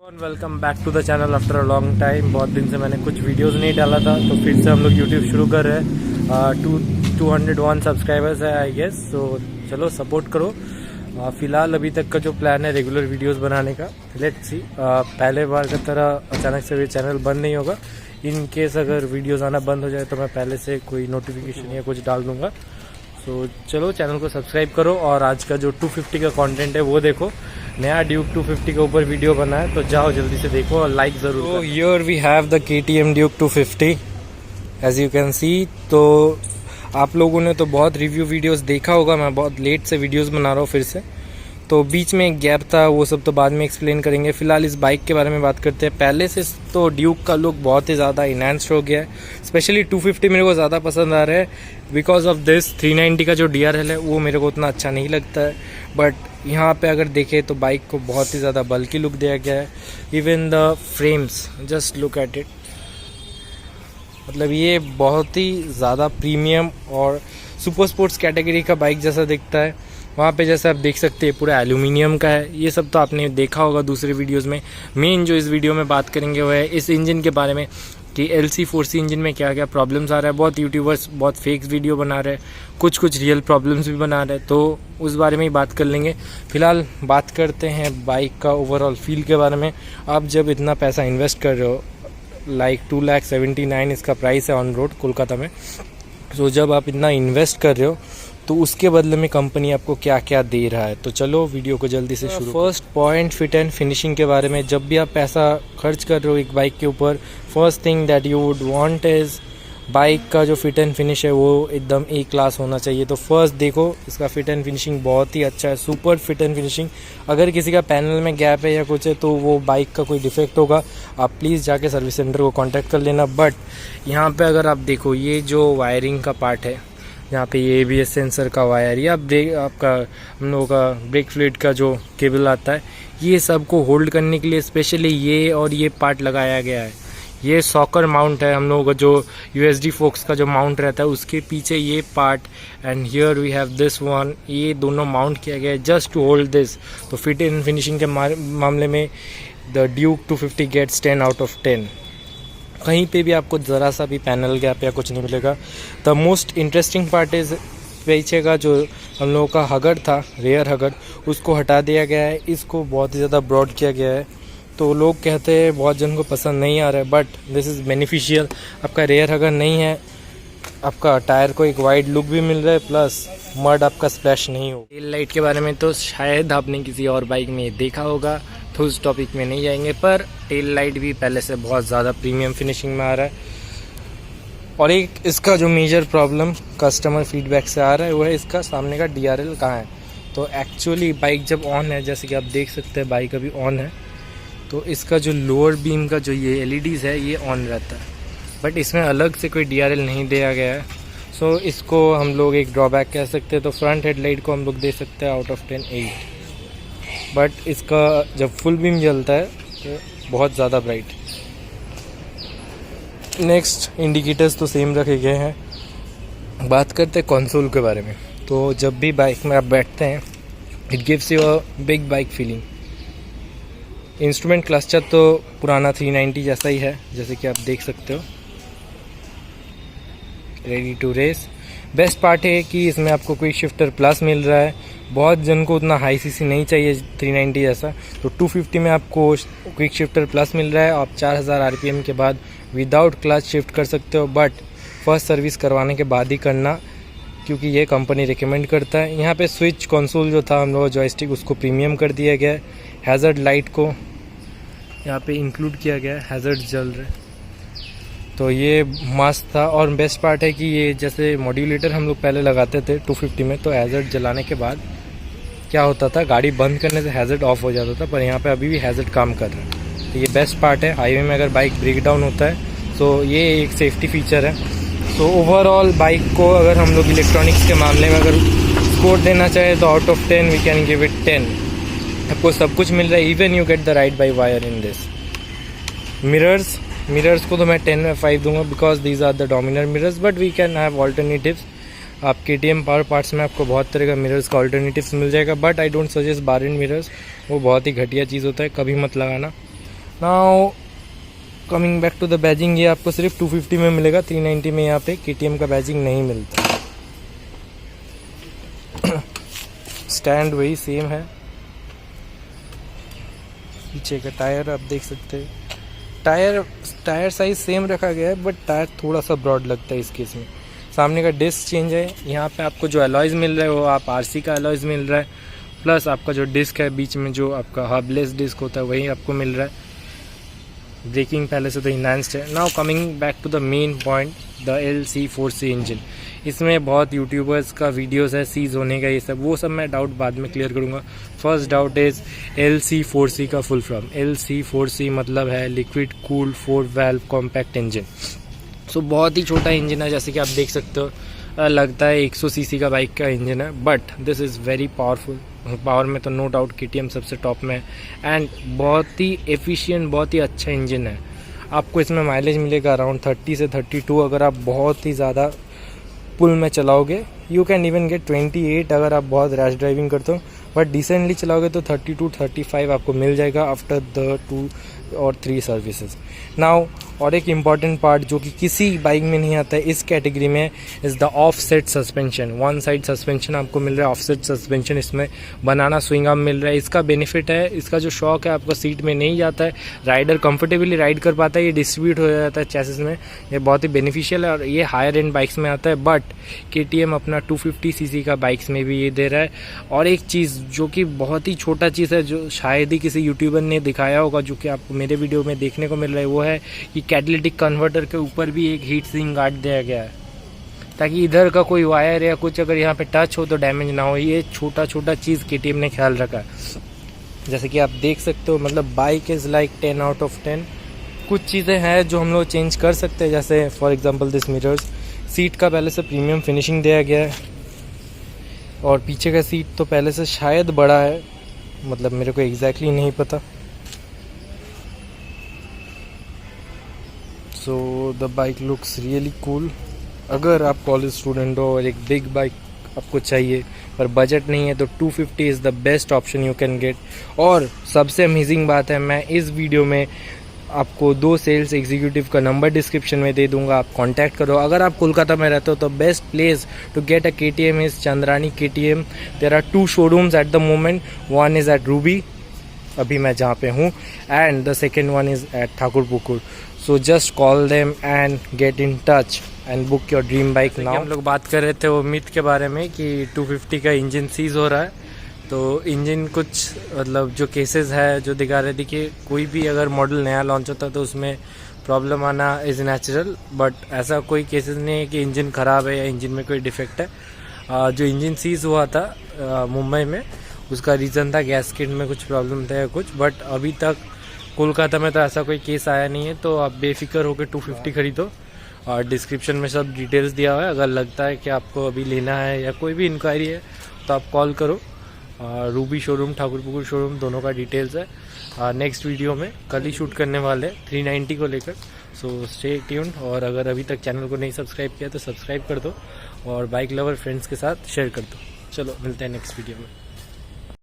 Welcome back to the channel after a long time. बहुत दिन से मैंने कुछ वीडियोस नहीं डाला था, तो फिर से हम लोग यूट्यूब शुरू कर रहे हैं। 201 सब्सक्राइबर्स है आई गेस, तो चलो सपोर्ट करो। फ़िलहाल अभी तक का जो प्लान है रेगुलर वीडियोस बनाने का, लेट्स सी। पहले बार की तरह अचानक से भी चैनल बंद नहीं होगा। इन केस अगर वीडियोस आना बंद हो जाए तो मैं पहले से कोई नोटिफिकेशन या कुछ डाल दूंगा। तो चलो चैनल को सब्सक्राइब करो और आज का जो 250 का कंटेंट है वो देखो। नया ड्यूक 250 के ऊपर वीडियो बना है, तो जाओ जल्दी से देखो और लाइक ज़रूर करो। Here we have the KTM Duke 250 as you can see. तो आप लोगों ने तो बहुत रिव्यू वीडियोस देखा होगा, मैं बहुत लेट से वीडियोस बना रहा हूँ फिर से, तो बीच में एक गैप था, वो सब तो बाद में एक्सप्लेन करेंगे। फिलहाल इस बाइक के बारे में बात करते हैं। पहले से तो ड्यूक का लुक बहुत ही ज़्यादा इनहैंस्ड हो गया है, स्पेशली 250 मेरे को ज़्यादा पसंद आ रहा है बिकॉज ऑफ दिस। 390 का जो DRL है वो मेरे को उतना अच्छा नहीं लगता है, बट यहाँ पे अगर देखें तो बाइक को बहुत ही ज़्यादा बल्कि लुक दिया गया है। Even the frames, just look at it, मतलब ये बहुत ही ज़्यादा प्रीमियम और सुपर स्पोर्ट्स कैटेगरी का बाइक जैसा दिखता है। वहाँ पे जैसे आप देख सकते हैं पूरा एल्यूमिनियम का है। ये सब तो आपने देखा होगा दूसरे वीडियोस में। मेन जो इस वीडियो में बात करेंगे वो है इस इंजन के बारे में कि LC4C इंजन में क्या क्या प्रॉब्लम्स आ रहा है। बहुत यूट्यूबर्स बहुत फेक वीडियो बना रहे हैं, कुछ रियल प्रॉब्लम्स भी बना रहे हैं, तो उस बारे में ही बात कर लेंगे। फिलहाल बात करते हैं बाइक का ओवरऑल फील के बारे में। आप जब इतना पैसा इन्वेस्ट कर रहे हो, लाइक 2,79,000 इसका प्राइस है ऑन रोड कोलकाता में, तो जब आप इतना इन्वेस्ट कर रहे हो तो उसके बदले में कंपनी आपको क्या क्या दे रहा है। तो चलो वीडियो को जल्दी से शुरू। First point, fit and finishing के बारे में। जब भी आप पैसा खर्च कर रहे हो एक बाइक के ऊपर, first thing that you would want is bike का जो फिट एंड फिनिश है वो एकदम A क्लास होना चाहिए। तो फर्स्ट देखो इसका फिट एंड फिनिशिंग बहुत ही अच्छा है, सुपर फिट एंड फिनिशिंग। अगर किसी का पैनल में गैप है या कुछ है तो वो बाइक का कोई डिफेक्ट होगा, आप प्लीज़ जाके सर्विस सेंटर को कांटेक्ट कर लेना। बट यहाँ पे अगर आप देखो ये जो वायरिंग का पार्ट है, यहाँ पे ये ABS सेंसर का वायर या ब्रेक, आपका हम लोगों का ब्रेक फ्लूइड का जो केबल आता है, ये सब को होल्ड करने के लिए स्पेशली ये और ये पार्ट लगाया गया है। ये सॉकर माउंट है, हम लोगों का जो USD फोक्स का जो माउंट रहता है उसके पीछे ये part, and here we have this one. ये दोनों माउंट किया गया है जस्ट टू होल्ड दिस। तो फिट एंड फिनिशिंग के मामले में the Duke 250 gets 10 out of 10। कहीं पे भी आपको ज़रा सा भी पैनल गैप या कुछ नहीं मिलेगा। The most interesting part is पीछे का जो हम लोगों का हगर था, रेयर हगर, उसको हटा दिया गया है। इसको बहुत ही ज़्यादा ब्रॉड किया गया है। तो लोग कहते हैं बहुत जन को पसंद नहीं आ रहा है, बट दिस इज़ बेनिफिशियल। आपका रेयर हगर नहीं है, आपका टायर को एक वाइड लुक भी मिल रहा है, प्लस मड आपका स्प्लैश नहीं हो। टेल लाइट के बारे में तो शायद आपने किसी और बाइक में देखा होगा, तो उस टॉपिक में नहीं जाएंगे, पर टेल लाइट भी पहले से बहुत ज़्यादा प्रीमियम फिनिशिंग में आ रहा है। और एक इसका जो मेजर प्रॉब्लम कस्टमर फीडबैक से आ रहा है वो है इसका सामने का DRL कहाँ है। तो एक्चुअली बाइक जब ऑन है, जैसे कि आप देख सकते हैं बाइक अभी ऑन है, तो इसका जो लोअर बीम का जो ये LEDs है ये ऑन रहता है, बट इसमें अलग से कोई DRL नहीं दिया गया है। सो इसको हम लोग एक ड्रॉबैक कह सकते हैं। तो फ्रंट हेडलाइट को हम लोग दे सकते हैं आउट ऑफ 10 8, बट इसका जब फुल बीम जलता है तो बहुत ज़्यादा ब्राइट। नेक्स्ट, इंडिकेटर्स तो सेम रखे गए हैं। बात करते हैं कंसोल के बारे में। तो जब भी बाइक में आप बैठते हैं, it gives you a big bike feeling. Instrument cluster तो पुराना 390 जैसा ही है, जैसे कि आप देख सकते हो। Ready to race. Best part है कि इसमें आपको क्विक शिफ्टर प्लस मिल रहा है। बहुत जन को उतना हाई CC नहीं चाहिए 390 जैसा, तो 250 में आपको क्विक शिफ्टर प्लस मिल रहा है। आप 4000 RPM के बाद विदाउट क्लच शिफ्ट कर सकते हो, बट फर्स्ट सर्विस करवाने के बाद ही करना, क्योंकि ये कंपनी रिकमेंड करता है। यहाँ पे स्विच कंसोल जो था हम लोग जॉयस्टिक, उसको प्रीमियम कर दिया गया है। हैज़र्ड लाइट को यहाँ पे इंक्लूड किया गया है, हैज़र्ड जल रहे, तो ये मस्त था। और बेस्ट पार्ट है कि ये जैसे मॉड्यूलेटर हम लोग पहले लगाते थे 250 में, तो हैज़र्ड जलाने के बाद क्या होता था, गाड़ी बंद करने से हैज़र्ड ऑफ हो जाता था, पर यहाँ पे अभी भी हैज़र्ड काम कर रहा है। तो ये बेस्ट पार्ट है। हाईवे में अगर बाइक ब्रेक डाउन होता है तो ये एक सेफ्टी फीचर है। तो ओवरऑल बाइक को अगर हम लोग इलेक्ट्रॉनिक्स के मामले में अगर स्कोर देना चाहे तो out of 10 we can give it 10। आपको सब कुछ मिल रहा है, even you get the ride by wire in this. Mirrors को तो मैं 10 में 5 दूंगा because these are the dominant mirrors, but we can have alternatives. आप KTM पावर पार्ट्स में आपको बहुत तरह का मिरर्स का ऑल्टरनेटिव्स मिल जाएगा, but I don't suggest bar and mirrors, वो बहुत ही घटिया चीज़ होता है, कभी मत लगाना। Now coming back to the badging, ये आपको सिर्फ 250 में मिलेगा, 390 में यहाँ पे KTM का बैजिंग नहीं मिलता। स्टैंड वही सेम है, पीछे का टायर आप देख सकते हैं, टायर साइज सेम रखा गया है, बट टायर थोड़ा सा ब्रॉड लगता है इस केस में। सामने का डिस्क चेंज है, यहाँ पे आपको जो अलॉयज़ मिल रहा है वो आप RC का अलॉयज़ मिल रहा है, प्लस आपका जो डिस्क है बीच में जो आपका हबलेस डिस्क होता है वही आपको मिल रहा है। ब्रेकिंग पहले से तो इन्हांस्ड है। Now coming back to the main point, the LC4C engine. इसमें बहुत यूट्यूबर्स का वीडियोस है सीज होने का, ये सब वो सब मैं डाउट बाद में क्लियर करूँगा। फर्स्ट डाउट इज़ LC4C का फुल फॉर्म। LC4C मतलब है liquid cooled 4 valve compact engine. So बहुत ही छोटा इंजन है, जैसे कि आप देख सकते हो, लगता है 100 सीसी का बाइक का इंजन है, but this is very powerful. Power में तो नो डाउट KTM सबसे टॉप में है, एंड बहुत ही एफिशिएंट, बहुत ही अच्छा इंजन है। आपको इसमें माइलेज मिलेगा अराउंड 30 से 32 अगर आप बहुत ही ज़्यादा पुल में चलाओगे। यू कैन इवन गेट 28 अगर आप बहुत रैश ड्राइविंग करते हो, बट डिसेंटली चलाओगे तो 32-35 आपको मिल जाएगा आफ्टर द 2 और 3 सर्विसेज। नाउ और एक इम्पॉर्टेंट पार्ट जो कि किसी बाइक में नहीं आता है इस कैटेगरी में, is the offset suspension. One side suspension आपको मिल रहा है, ऑफसेट सस्पेंशन इसमें बनाना स्विंग आर्म मिल रहा है। इसका बेनिफिट है, इसका जो शॉक है आपका सीट में नहीं जाता है, राइडर कंफर्टेबली राइड कर पाता है, ये डिस्ट्रीब्यूट हो जाता है चैसिस में, ये बहुत ही बेनिफिशियल है और ये हायर एंड बाइक्स में आता है। बट KTM अपना 250 सीसी का बाइक्स में भी ये दे रहा है। और एक चीज़ जो कि बहुत ही छोटा चीज़ है, जो शायद ही किसी यूट्यूबर ने दिखाया होगा, जो कि आपको मेरे वीडियो में देखने को मिल रहा है, वो है कि कैटेलिटिक कन्वर्टर के ऊपर भी एक हीट सिंक गार्ड दिया गया है, ताकि इधर का कोई वायर या कुछ अगर यहाँ पे टच हो तो डैमेज ना हो। ये छोटा छोटा चीज़ KTM ने ख्याल रखा है, जैसे कि आप देख सकते हो। मतलब bike is like 10 out of 10। कुछ चीज़ें हैं जो हम लोग चेंज कर सकते हैं, जैसे for example this mirrors. Seat का पहले से प्रीमियम फिनिशिंग दिया गया है, और पीछे का सीट तो पहले से शायद बड़ा है, मतलब मेरे को एग्जैक्टली नहीं पता। So the bike looks really cool. अगर आप कॉलेज स्टूडेंट हो और एक बिग बाइक आपको चाहिए पर बजट नहीं है, तो 250 is the best option you can get. और सबसे अमेजिंग बात है, मैं इस वीडियो में आपको 2 सेल्स एग्जीक्यूटिव का नंबर डिस्क्रिप्शन में दे दूंगा, आप कांटेक्ट करो। अगर आप कोलकाता में रहते हो तो best place to get a KTM is Chandrani KTM। There are 2 showrooms at the moment, one is at Ruby, अभी मैं जहाँ पे हूँ, and the second one is at Thakur Pukur. So just call them and get in touch and book your dream bike now. हम लोग बात कर रहे थे वो मिथ के बारे में कि 250 का इंजन सीज हो रहा है, तो इंजन कुछ मतलब जो केसेस है जो दिखा रहे थे कि कोई भी अगर मॉडल नया लॉन्च होता है तो उसमें प्रॉब्लम आना इज़ नेचुरल, बट ऐसा कोई केसेस नहीं है कि इंजन ख़राब है या इंजन में कोई डिफेक्ट है। जो इंजन सीज हुआ था मुंबई में, उसका रीज़न था गैस किट में कुछ प्रॉब्लम था या कुछ, बट अभी तक कोलकाता में तो ऐसा कोई केस आया नहीं है। तो आप बेफिक्र होकर 250 खरीदो, और डिस्क्रिप्शन में सब डिटेल्स दिया हुआ है। अगर लगता है कि आपको अभी लेना है या कोई भी इंक्वायरी है तो आप कॉल करो। रूबी शोरूम, ठाकुरपुकुर शोरूम, दोनों का डिटेल्स है। नेक्स्ट वीडियो में कल ही शूट करने वाले 390 को लेकर, सो स्टे ट्यून्ड। और अगर अभी तक चैनल को नहीं सब्सक्राइब किया तो सब्सक्राइब कर दो, और बाइक लवर फ्रेंड्स के साथ शेयर कर दो। चलो मिलते हैं नेक्स्ट वीडियो में।